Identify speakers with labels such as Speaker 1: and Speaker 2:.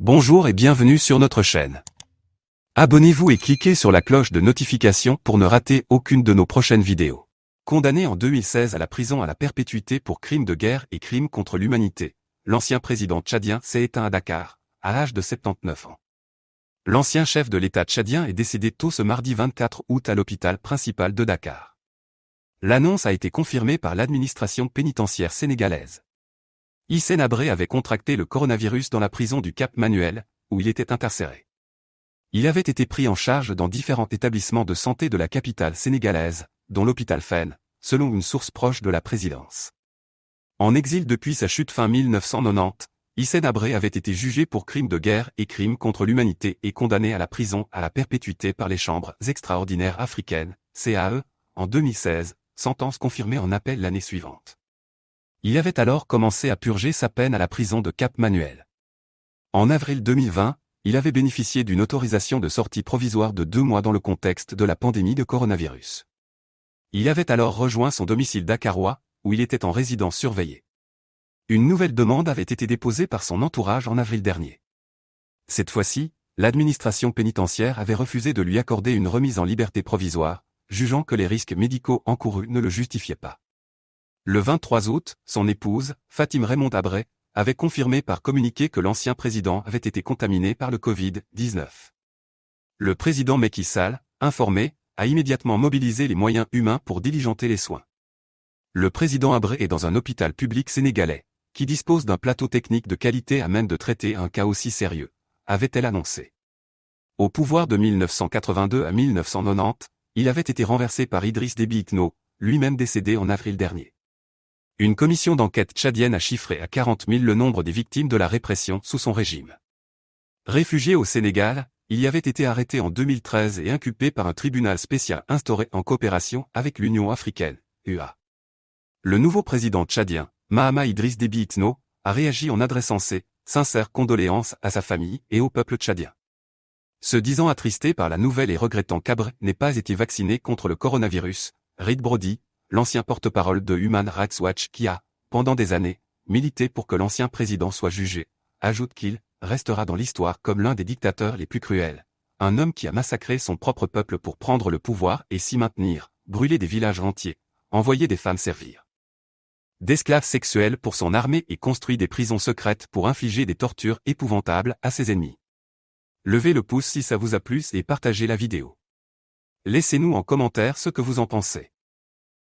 Speaker 1: Bonjour et bienvenue sur notre chaîne. Abonnez-vous et cliquez sur la cloche de notification pour ne rater aucune de nos prochaines vidéos. Condamné en 2016 à la prison à la perpétuité pour crimes de guerre et crimes contre l'humanité, l'ancien président tchadien s'est éteint à Dakar, à l'âge de 79 ans. L'ancien chef de l'État tchadien est décédé tôt ce mardi 24 août à l'hôpital principal de Dakar. L'annonce a été confirmée par l'administration pénitentiaire sénégalaise. Hissène Habré avait contracté le coronavirus dans la prison du Cap Manuel, où il était incarcéré. Il avait été pris en charge dans différents établissements de santé de la capitale sénégalaise, dont l'hôpital Fann, selon une source proche de la présidence. En exil depuis sa chute fin 1990, Hissène Habré avait été jugé pour crimes de guerre et crimes contre l'humanité et condamné à la prison à la perpétuité par les chambres extraordinaires africaines, CAE, en 2016, sentence confirmée en appel l'année suivante. Il avait alors commencé à purger sa peine à la prison de Cap Manuel. En avril 2020, il avait bénéficié d'une autorisation de sortie provisoire de 2 mois dans le contexte de la pandémie de coronavirus. Il avait alors rejoint son domicile dakarois, où il était en résidence surveillée. Une nouvelle demande avait été déposée par son entourage en avril dernier. Cette fois-ci, l'administration pénitentiaire avait refusé de lui accorder une remise en liberté provisoire, jugeant que les risques médicaux encourus ne le justifiaient pas. Le 23 août, son épouse, Fatime Raymond Habré, avait confirmé par communiqué que l'ancien président avait été contaminé par le Covid-19. Le président Macky Sall, informé, a immédiatement mobilisé les moyens humains pour diligenter les soins. Le président Habré est dans un hôpital public sénégalais, qui dispose d'un plateau technique de qualité à même de traiter un cas aussi sérieux, avait-elle annoncé. Au pouvoir de 1982 à 1990, il avait été renversé par Idriss Déby Itno, lui-même décédé en avril dernier. Une commission d'enquête tchadienne a chiffré à 40 000 le nombre des victimes de la répression sous son régime. Réfugié au Sénégal, il y avait été arrêté en 2013 et inculpé par un tribunal spécial instauré en coopération avec l'Union africaine, UA. Le nouveau président tchadien, Mahama Idriss Déby Itno, a réagi en adressant ses sincères condoléances à sa famille et au peuple tchadien. Se disant attristé par la nouvelle et regrettant qu'Habré n'ait pas été vacciné contre le coronavirus, Reed Brody, l'ancien porte-parole de Human Rights Watch qui a, pendant des années, milité pour que l'ancien président soit jugé, ajoute qu'il restera dans l'histoire comme l'un des dictateurs les plus cruels. Un homme qui a massacré son propre peuple pour prendre le pouvoir et s'y maintenir, brûlé des villages entiers, envoyé des femmes servir d'esclaves sexuels pour son armée et construit des prisons secrètes pour infliger des tortures épouvantables à ses ennemis. Levez le pouce si ça vous a plu et partagez la vidéo. Laissez-nous en commentaire ce que vous en pensez.